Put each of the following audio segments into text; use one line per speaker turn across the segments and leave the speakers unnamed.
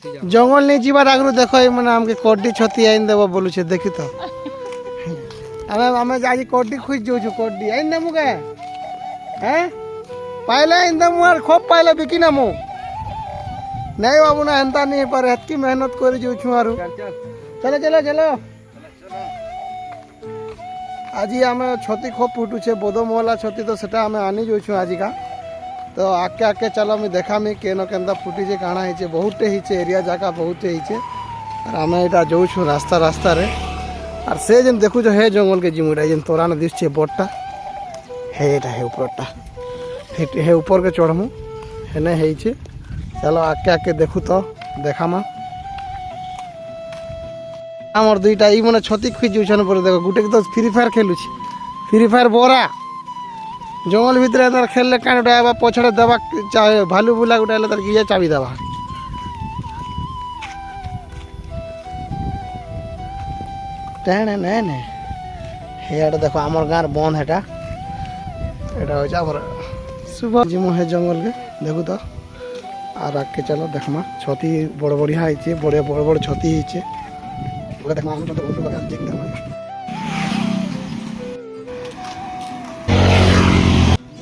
जंगल नहीं जीवार आगु देख मैंने आमके कड्डी छती आईन देव बोलुचे देखी तो आम आज कड्डी खुज जाऊँ कड्डी आईन देमु के हैं पाइले आईन देमु और खूब पाइले बिकी नेमु नहीं बाबू ना हेन्ता नहीं पर हेतकी मेहनत कर जाऊँ आरु चलो चलो चलो आज आम छती खूब फुटुचे बोधो मोहला छती तो सेटा आम आनी जाऊँ आज का तो आके आके चलो मुझे देखा मी केन के फुटीचे काଣା होचे बहुते होचे एरिया जगह बहुते होचे और आम यहाँ जाऊँ रास्ता रास्ता रे और से जेन देखु जो है जंगल के जिमुटा जेन तोरान दिशे बड़टा है है ऊपरटा है ऊपर के चढ़मु हेने है चलो आके आके देखु तो देखा मा आमर दुईटा ई मैंने छती खुज जाऊन पर देख गोटे तो फ्री फायर खेलुची फ्री फायर बोरा जंगल भितर खेलले कान उठा पछड़े देवा भालू बुला गोटे तार ये चाबी देवा टेणे नहीं नहीं हेड देखो आमर गाँव बंद है यहाँ हूँ सुबह जिमु है जंगल के देखू तो और आगे चलो देखमा छती बड़ बढ़िया है बड़े बड़ बड़ छती है देखमा हम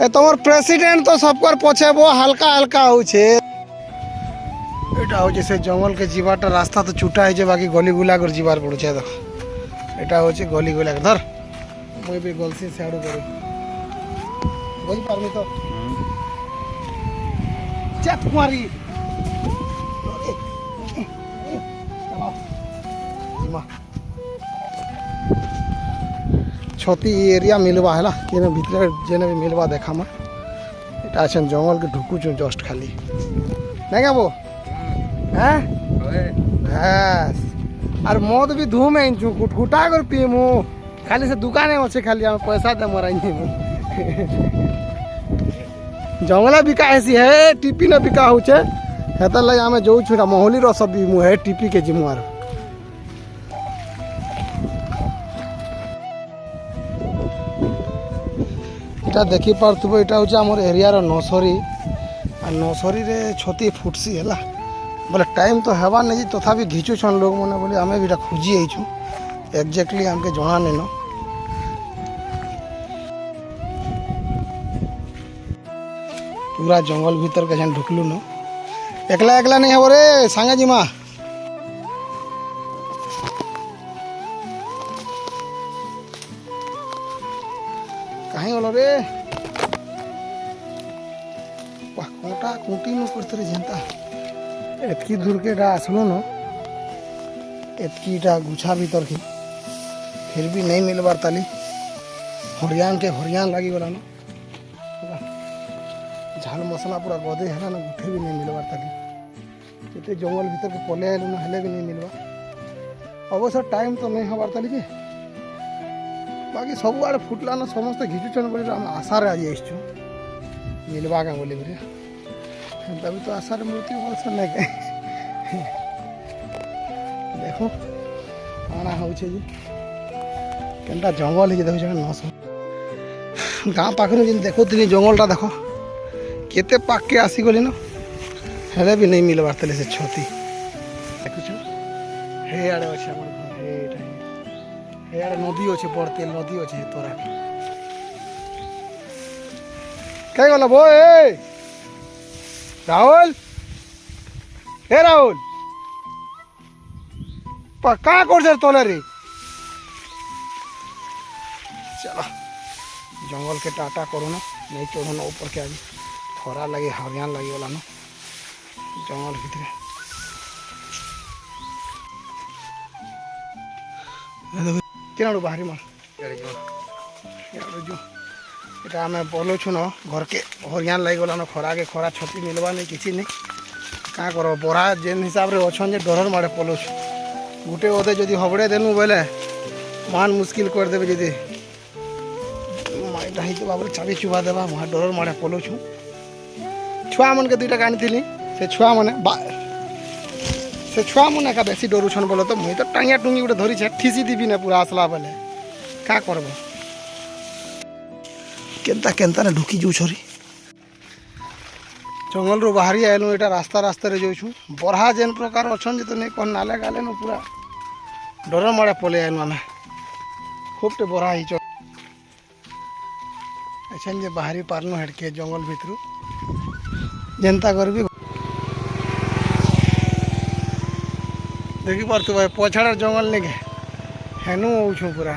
तुम प्रेसिडेंट तो सबकर पछे वो हल्का हल्का होछे एटा हो से जंगल के जीवाटा रास्ता तो छुटा है बाकी गली गुला कर जीवार पड़े देख एटा हो गली गुला धर मुझे भी गलसी सियाड़ू करी बुझी पारमी तो चेत कुमारी छती एरिया मिलवा है जेने भीतर जेने भी मिलवा देखा मा एटा अछन जंगल के ढुकुचु जस्ट खाली नहीं क्या वो हैं बस और मद भी धूम आनचु कुटकुटा कर पीमु खाली से दुकान अच्छे खाली हम पैसा दे मराई जंगला बिका ऐसी है टीपी न बिका होचे हेतर लगे आम जो छुरा मोहली रस बीमु है टीपी के जिमु आर इटा देखी पार्थुब इटा हूँ आम एरिया नर्सरी और नर्सरी रे छती फुटसी है बोले टाइम तो हेबार नहीं तथापि घिचुछन लोग मैंने बोले आम भी खोजी आईचु एक्जाक्टली आमके जना नहीं न पूरा जंगल भीतर के जन ढुकलु न एकला एकला नहीं है रे सांगे जिमा कहीं गल रे कोटा कुटी न करते जेनता एतकी दूर के आसलु न एतकीटा गुछा भीतर की फिर भी नहीं मिलबार ताली हरियान के हरियान लगी गला न झाल मसला पूरा गदे है ना गुठे भी नहीं मिलबार ताली जिते जंगल भीतर के पले आलु ना हेले भी नहीं मिलवा अवश्य टाइम तो नहीं हबार ताली जे बाकी सब आड़े फुटला ना समस्त घिचुचन बोले आम आशा आज आसचु मिलवा क्या बोली तभी तो आशा मृत्यु बोलसन नहीं कहीं देखो आना हो जंगल ही देख नस गाँ पाखे जिन देखुनी जंगलटा देख केते पाके आसीगली न हेले भी नहीं मिलबार तले से छती देखुछ हे आड़े अच्छे हेड़ नदी अच्छे बड़ते नदी अच्छे तोरा क्या गल बो राहुल हे राहुल क्या कर तले रे चलो जंगल के टाटा करो ना नहीं चढ़ो ना ऊपर के आज खरा लगे हरियान लगी गला ना जंगल भीतर क्या बाहरी मार जो এটা आम बोलुछु न घर के हरियान लगी गला न खरा के खरा छती मिलवा नहीं किसी नहीं क्या कर बरा जेन हिसाब से अच्छन जे डर मारे पलुछु गोटे ओदे जदि हबड़े देनु बोले महान मुश्किल कर देवे जदि माइटा ही बाबू चाबी चुबा देवा वहाँ डर मारे पलुछु छुआ मन के दुईटा आनी थी से छुआ मैंने से छुआ मन एका बेसी डरुछन बोलो तो मुई तो टांगिया टुंगी गोटे धरी ठिसी दीबी ना पूरा आसला बेले क्या करब केन्ता केन्ता ना ढुकी जाऊ छरी जंगल रू बाहरी आलु एटा रास्ता रास्ता रे जाऊँ बरहा जेन प्रकार अच्छा तो नहीं कौन नाले गाले न पूरा डर माड़े पलि आलु आम खूबटे बरहा ही अच्छा जे बाहरी पार्नु हेड़के जंगल भितर जेनता कर भी देखी पार्थ भाई पछाड़ जंगल नहीं हेनु पूरा